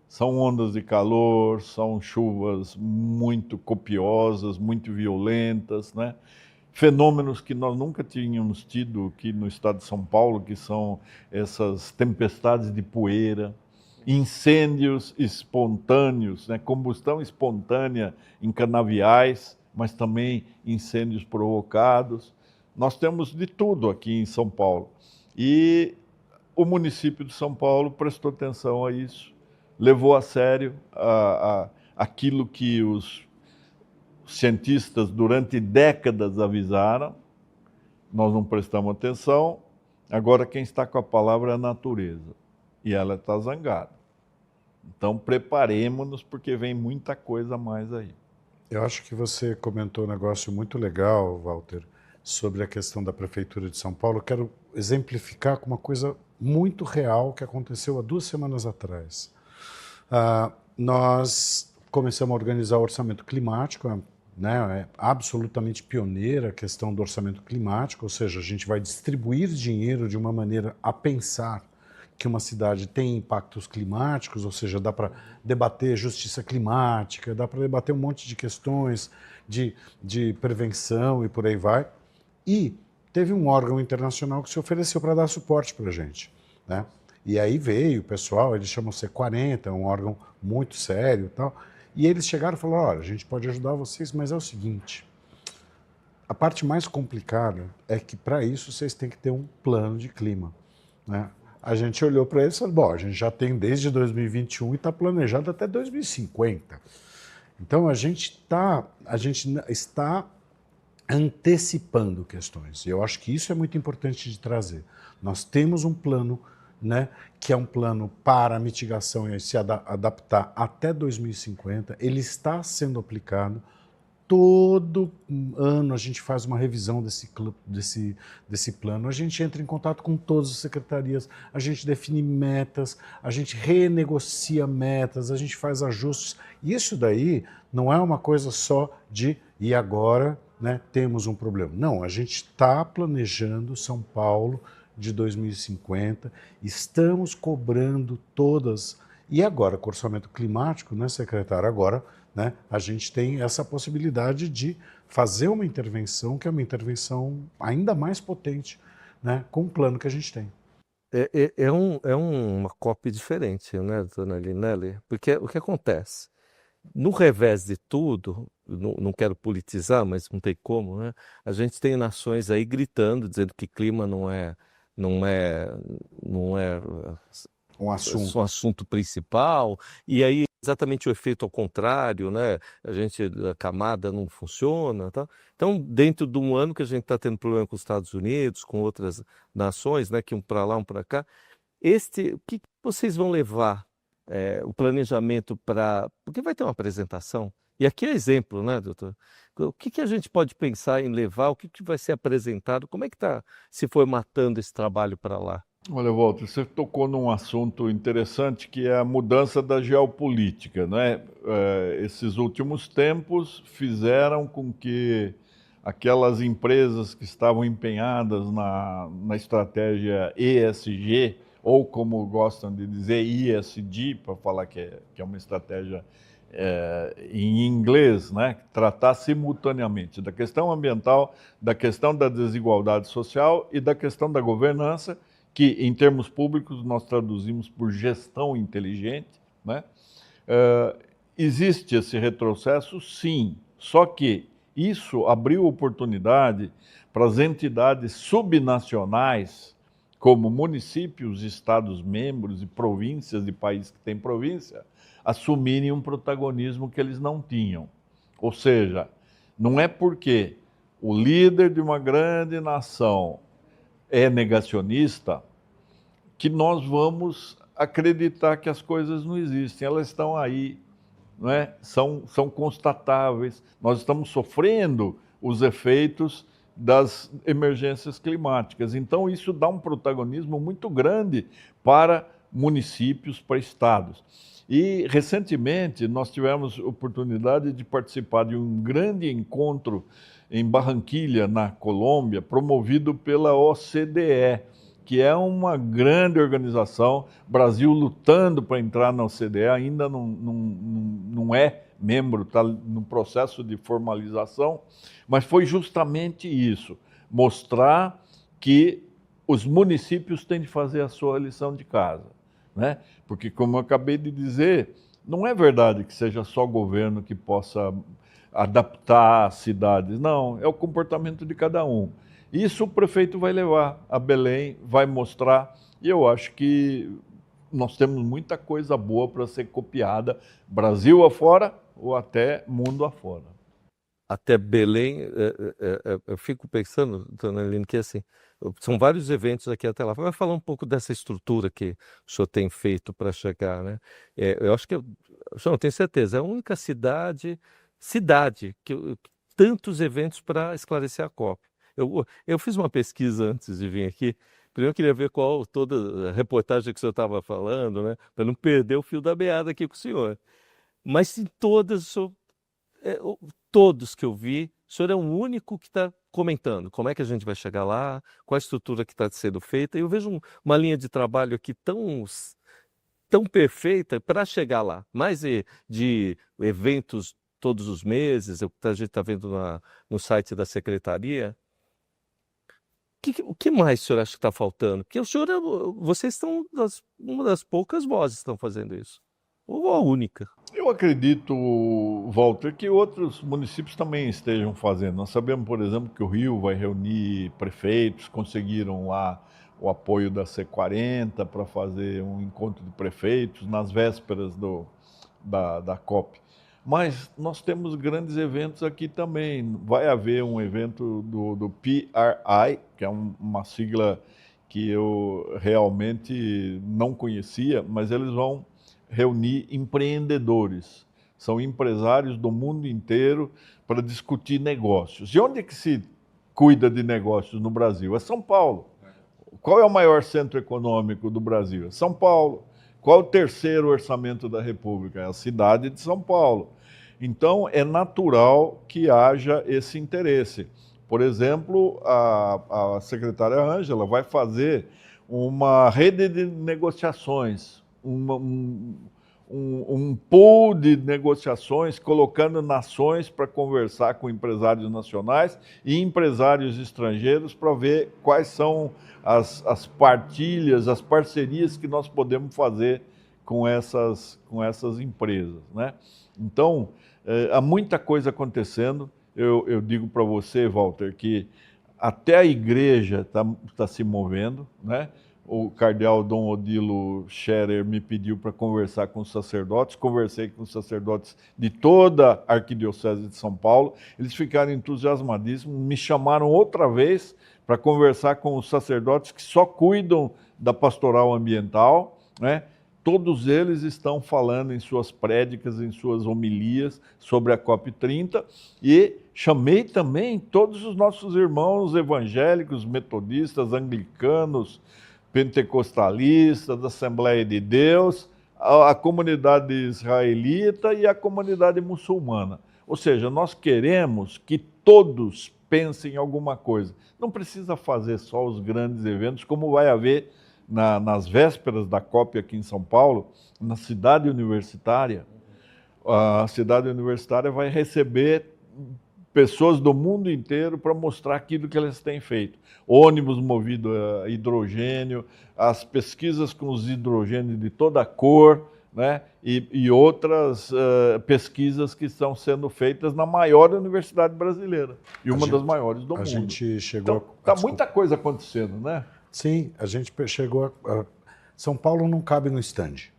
São ondas de calor, são chuvas muito copiosas, muito violentas, né? Fenômenos que nós nunca tínhamos tido aqui no estado de São Paulo, que são essas tempestades de poeira, incêndios espontâneos, né? Combustão espontânea em canaviais, mas também incêndios provocados. Nós temos de tudo aqui em São Paulo. E o município de São Paulo prestou atenção a isso, levou a sério aquilo que os cientistas durante décadas avisaram, nós não prestamos atenção, agora quem está com a palavra é a natureza, e ela está zangada. Então preparemos-nos, porque vem muita coisa a mais aí. Eu acho que você comentou um negócio muito legal, Walter, sobre a questão da Prefeitura de São Paulo. Eu quero exemplificar com uma coisa muito real que aconteceu há 2 semanas atrás. Nós começamos a organizar o orçamento climático, né? É absolutamente pioneira a questão do orçamento climático, ou seja, a gente vai distribuir dinheiro de uma maneira a pensar que uma cidade tem impactos climáticos, ou seja, dá para debater justiça climática, dá para debater um monte de questões de prevenção e por aí vai. E teve um órgão internacional que se ofereceu para dar suporte para a gente, né? E aí veio o pessoal, eles chamam C40, é um órgão muito sério e tal, e eles chegaram e falaram, olha, a gente pode ajudar vocês, mas é o seguinte, a parte mais complicada é que para isso vocês têm que ter um plano de clima, né? A gente olhou para eles e falou, bom, a gente já tem desde 2021 e está planejado até 2050. Então a gente está antecipando questões. E eu acho que isso é muito importante de trazer. Nós temos um plano, né, que é um plano para a mitigação e se adaptar até 2050. Ele está sendo aplicado. todo ano a gente faz uma revisão desse plano, a gente entra em contato com todas as secretarias, a gente define metas, a gente renegocia metas, a gente faz ajustes. E isso daí não é uma coisa só de e agora, né, temos um problema. Não, a gente está planejando São Paulo de 2050, estamos cobrando todas. E agora, com o orçamento climático, né, secretário, agora, né, a gente tem essa possibilidade de fazer uma intervenção que é uma intervenção ainda mais potente, né, com o plano que a gente tem. É uma COP diferente, né, dona Linelli? Porque o que acontece? No revés de tudo, não quero politizar, mas não tem como, né? A gente tem nações aí gritando, dizendo que clima não é, não é Um um assunto. assunto principal, e aí exatamente o efeito ao contrário, né? A camada não funciona, tá? Então, dentro de um ano que a gente está tendo problema com os Estados Unidos, com outras nações, né? Que um para lá, um para cá, o que vocês vão levar o planejamento para... Porque vai ter uma apresentação, e aqui é exemplo, né, doutor? O que a gente pode pensar em levar, o que vai ser apresentado, como é que está se formatando esse trabalho para lá? Olha, Walter, você tocou num assunto interessante que é a mudança da geopolítica, né? Esses últimos tempos fizeram com que aquelas empresas que estavam empenhadas na estratégia ESG, ou como gostam de dizer, ESG, para falar que é uma estratégia em inglês, né? Tratar simultaneamente da questão ambiental, da questão da desigualdade social e da questão da governança, que em termos públicos nós traduzimos por gestão inteligente, né? Existe esse retrocesso, sim, só que isso abriu oportunidade para as entidades subnacionais, como municípios, estados-membros e províncias de países que têm província, assumirem um protagonismo que eles não tinham. Ou seja, não é porque o líder de uma grande nação é negacionista que nós vamos acreditar que as coisas não existem. Elas estão aí, não é? São constatáveis. Nós estamos sofrendo os efeitos das emergências climáticas. Então, isso dá um protagonismo muito grande para municípios, para estados. E, recentemente, nós tivemos oportunidade de participar de um grande encontro em Barranquilha, na Colômbia, promovido pela OCDE, que é uma grande organização. Brasil lutando para entrar na OCDE, ainda não é membro, está no processo de formalização, mas foi justamente isso, mostrar que os municípios têm de fazer a sua lição de casa, né? Porque, como eu acabei de dizer, não é verdade que seja só o governo que possa adaptar as cidades, não, é o comportamento de cada um. Isso o prefeito vai levar a Belém, vai mostrar, e eu acho que nós temos muita coisa boa para ser copiada, Brasil afora ou até mundo afora. Até Belém, eu fico pensando, dona Aline, que assim, são vários eventos aqui até lá. Vai falar um pouco dessa estrutura que o senhor tem feito para chegar, né? Eu acho que, o senhor não tem certeza, é a única cidade que tantos eventos para esclarecer a COP. Eu fiz uma pesquisa antes de vir aqui. Primeiro eu queria ver qual toda a reportagem que o senhor estava falando, né? Para não perder o fio da meada aqui com o senhor. Mas em todas, todos que eu vi, o senhor é o único que está comentando como é que a gente vai chegar lá, qual a estrutura que está sendo feita. E eu vejo uma linha de trabalho aqui tão perfeita para chegar lá. Mais de eventos todos os meses, a gente está vendo no site da secretaria. O que mais o senhor acha que está faltando? Porque vocês estão uma das poucas vozes que estão fazendo isso. Ou a única. Eu acredito, Walter, que outros municípios também estejam fazendo. Nós sabemos, por exemplo, que o Rio vai reunir prefeitos, conseguiram lá o apoio da C40 para fazer um encontro de prefeitos nas vésperas da COP. Mas nós temos grandes eventos aqui também. Vai haver um evento do PRI, que é uma sigla que eu realmente não conhecia, mas eles vão reunir empreendedores São empresários do mundo inteiro para discutir negócios. E onde é que se cuida de negócios no Brasil? É São Paulo. Qual é o maior centro econômico do Brasil? É São Paulo. Qual é o terceiro orçamento da República? É a cidade de São Paulo. Então, é natural que haja esse interesse. Por exemplo, a secretária Ângela vai fazer uma rede de negociações, um pool de negociações, colocando nações para conversar com empresários nacionais e empresários estrangeiros para ver quais são as partilhas, as parcerias que nós podemos fazer com essas empresas, né? Então, há muita coisa acontecendo. Eu digo para você, Walter, que até a igreja está se movendo, né? O cardeal Dom Odilo Scherer me pediu para conversar com os sacerdotes, conversei com os sacerdotes de toda a Arquidiocese de São Paulo, eles ficaram entusiasmadíssimos, me chamaram outra vez para conversar com os sacerdotes que só cuidam da pastoral ambiental, né? Todos eles estão falando em suas prédicas, em suas homilias sobre a COP30, e chamei também todos os nossos irmãos evangélicos, metodistas, anglicanos, pentecostalistas, da Assembleia de Deus, a comunidade israelita e a comunidade muçulmana. Ou seja, nós queremos que todos pensem em alguma coisa. Não precisa fazer só os grandes eventos, como vai haver nas vésperas da COP aqui em São Paulo, na cidade universitária. A cidade universitária vai receber pessoas do mundo inteiro para mostrar aquilo que elas têm feito. Ônibus movido a hidrogênio, as pesquisas com os hidrogênios de toda a cor, né? E outras pesquisas que estão sendo feitas na maior universidade brasileira e uma das maiores do mundo. A gente chegou... Então, está muita coisa acontecendo, né? Sim, a gente chegou a... São Paulo não cabe no stand.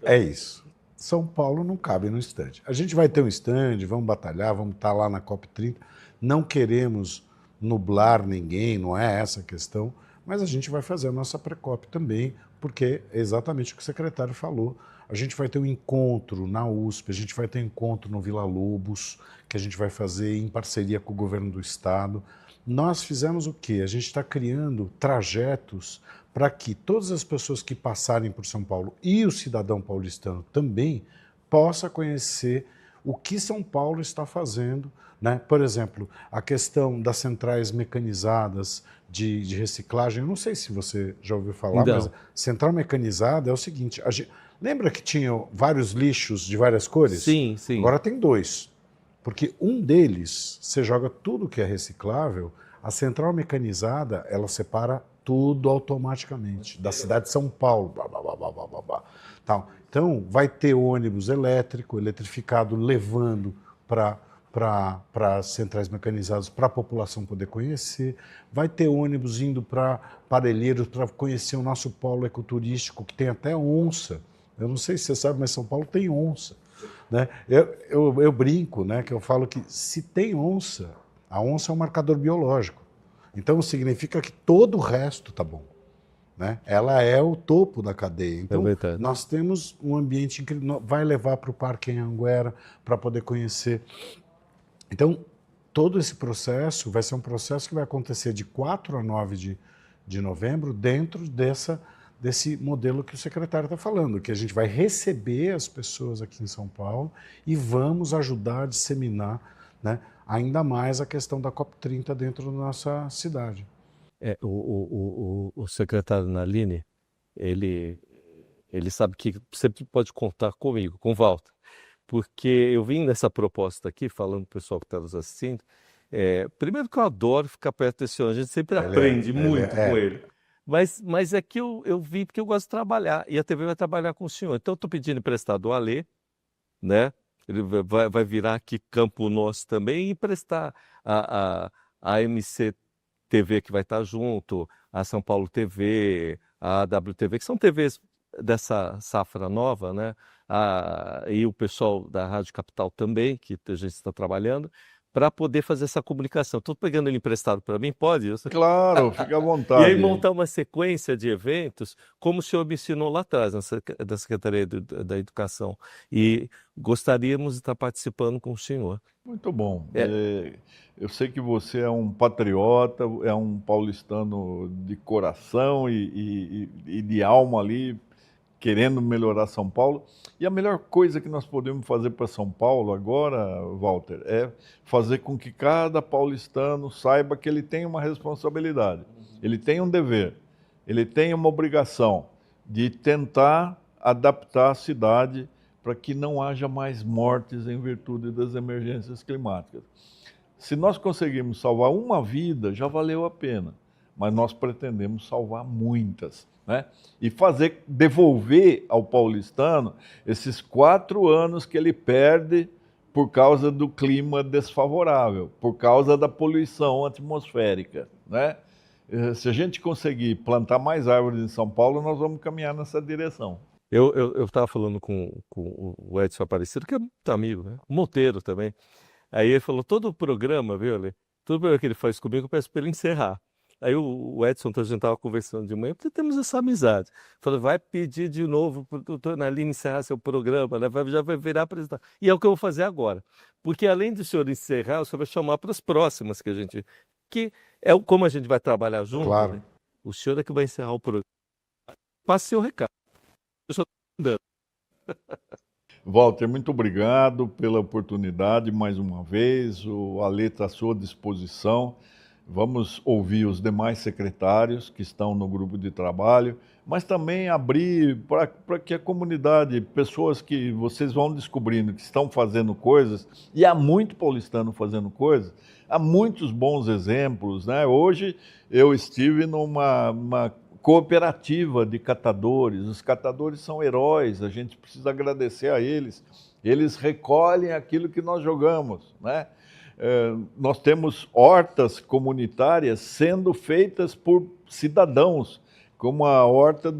É isso. São Paulo não cabe no stand. A gente vai ter um stand, vamos batalhar, vamos estar lá na COP30. Não queremos nublar ninguém, não é essa a questão, mas a gente vai fazer a nossa pré-COP também, porque é exatamente o que o secretário falou. A gente vai ter um encontro na USP, a gente vai ter um encontro no Vila Lobos, que a gente vai fazer em parceria com o governo do estado. Nós fizemos o quê? A gente está criando trajetos para que todas as pessoas que passarem por São Paulo e o cidadão paulistano também possa conhecer o que São Paulo está fazendo, né? Por exemplo, a questão das centrais mecanizadas de reciclagem, eu não sei se você já ouviu falar, mas central mecanizada é o seguinte, lembra que tinha vários lixos de várias cores? Sim, sim. Agora tem 2. Porque um deles, você joga tudo que é reciclável, a central mecanizada, ela separa tudo automaticamente, da cidade de São Paulo. Blá, blá, blá, blá, blá, blá, tal. Então, vai ter ônibus eletrificado, levando para as centrais mecanizadas, para a população poder conhecer. Vai ter ônibus indo para Parelheiros, para conhecer o nosso polo ecoturístico, que tem até onça. Eu não sei se você sabe, mas São Paulo tem onça. Né? Eu brinco, né, que eu falo que se tem onça, a onça é um marcador biológico. Então significa que todo o resto está bom. Né? Ela é o topo da cadeia. Então nós temos um ambiente incrível. Vai levar para o Parque Anhanguera para poder conhecer. Então todo esse processo vai ser um processo que vai acontecer de 4 a 9 de novembro dentro desse modelo que o secretário está falando, que a gente vai receber as pessoas aqui em São Paulo e vamos ajudar a disseminar, né, ainda mais a questão da COP30 dentro da nossa cidade. O secretário Nalini, ele sabe que sempre pode contar comigo, com o Walter, porque eu vim nessa proposta aqui, falando para o pessoal que está nos assistindo, primeiro que eu adoro ficar perto desse homem, a gente sempre aprende muito com ele. Mas é que eu vi porque eu gosto de trabalhar, e a TV vai trabalhar com o senhor. Então eu estou pedindo emprestado o Alê, né? Ele vai virar aqui campo nosso também e emprestar a MC TV que vai estar junto, a São Paulo TV, a AWTV, que são TVs dessa safra nova, né? E o pessoal da Rádio Capital também, que a gente está trabalhando, para poder fazer essa comunicação. Estou pegando ele emprestado para mim? Pode? Claro, fica à E vontade. aí montar uma sequência de eventos, como o senhor me ensinou lá atrás, da Secretaria da Educação. E gostaríamos de estar participando com o senhor. Muito bom. É. Eu sei que você é um patriota, é um paulistano de coração e de alma ali, querendo melhorar São Paulo. E a melhor coisa que nós podemos fazer para São Paulo agora, Walter, é fazer com que cada paulistano saiba que ele tem uma responsabilidade, ele tem um dever, ele tem uma obrigação de tentar adaptar a cidade para que não haja mais mortes em virtude das emergências climáticas. Se nós conseguirmos salvar uma vida, já valeu a pena, mas nós pretendemos salvar muitas, né? E devolver ao paulistano esses 4 anos que ele perde por causa do clima desfavorável, por causa da poluição atmosférica, né? Se a gente conseguir plantar mais árvores em São Paulo, nós vamos caminhar nessa direção. Eu estava falando com o Edson Aparecido, que é muito amigo, né? O Monteiro também. Aí ele falou, todo o programa, viu, Ale? Todo o programa que ele faz comigo, eu peço para ele encerrar. Aí o Edson, a gente estava conversando de manhã, porque temos essa amizade. Falou, vai pedir de novo para o doutor Naline encerrar seu programa, né? Já vai virar apresentar. E é o que eu vou fazer agora. Porque além do senhor encerrar, o senhor vai chamar para as próximas que a gente... Que é como a gente vai trabalhar junto, Claro. né? O senhor é que vai encerrar o programa. Passe seu recado. Eu só estou andando. Walter, muito obrigado pela oportunidade mais uma vez. O Ale está à sua disposição. Vamos ouvir os demais secretários que estão no grupo de trabalho, mas também abrir para que a comunidade, pessoas que vocês vão descobrindo que estão fazendo coisas, e há muito paulistano fazendo coisas, há muitos bons exemplos, né? Hoje eu estive numa cooperativa de catadores. Os catadores são heróis, a gente precisa agradecer a eles. Eles recolhem aquilo que nós jogamos, né? Nós temos hortas comunitárias sendo feitas por cidadãos, como a horta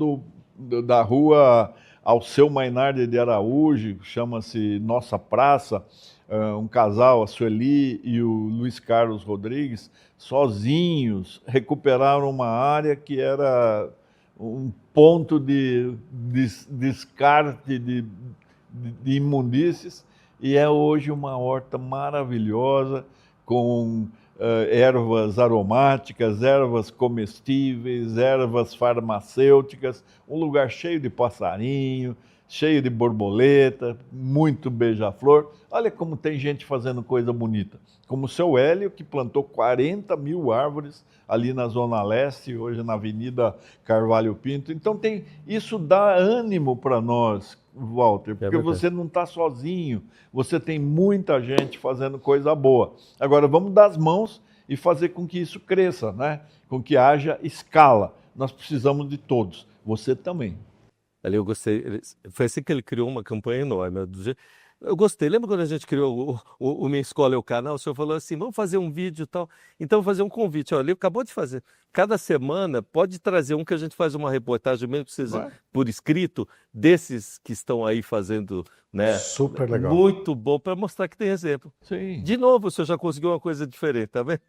da rua Alceu Mainardi de Araújo, chama-se Nossa Praça. Um casal, a Sueli e o Luiz Carlos Rodrigues, sozinhos, recuperaram uma área que era um ponto de descarte de imundícies, e é hoje uma horta maravilhosa, com ervas aromáticas, ervas comestíveis, ervas farmacêuticas, um lugar cheio de passarinho, cheio de borboleta, muito beija-flor. Olha como tem gente fazendo coisa bonita. Como o seu Hélio, que plantou 40.000 árvores ali na Zona Leste, hoje na Avenida Carvalho Pinto. Então isso dá ânimo para nós, Walter, porque você não está sozinho, você tem muita gente fazendo coisa boa. Agora vamos dar as mãos e fazer com que isso cresça, né? Com que haja escala. Nós precisamos de todos, você também. Ali eu gostei, foi assim que ele criou uma campanha enorme. Eu gostei, lembra quando a gente criou o Minha Escola é o Canal? O senhor falou assim, vamos fazer um vídeo e tal. Então, fazer um convite. Olha, ele acabou de fazer. Cada semana pode trazer um que a gente faz uma reportagem, mesmo que seja por escrito, desses que estão aí fazendo, né? Super legal. Muito bom, para mostrar que tem exemplo. Sim. De novo, o senhor já conseguiu uma coisa diferente, tá vendo?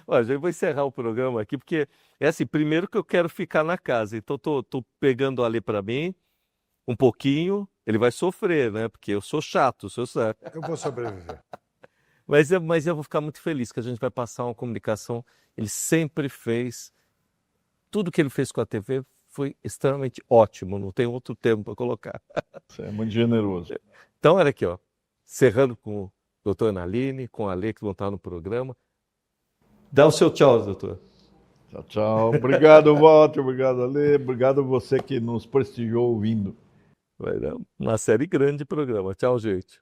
Olha, eu vou encerrar o programa aqui, porque é assim, primeiro que eu quero ficar na casa, então tô pegando ali para mim, um pouquinho, ele vai sofrer, né? Porque eu sou chato, o senhor sabe. Eu vou sobreviver. Mas eu vou ficar muito feliz que a gente vai passar uma comunicação. Ele sempre fez, tudo que ele fez com a TV foi extremamente ótimo, não tem outro termo para colocar. Você é muito generoso. Então, olha aqui, ó, encerrando com o doutor Naline, com a Ale que vão estar no programa. Dá o seu tchau, doutor. Tchau, tchau. Obrigado, Walter. Obrigado, Ale. Obrigado a você que nos prestigiou ouvindo. Vai dar uma série grande de programa. Tchau, gente.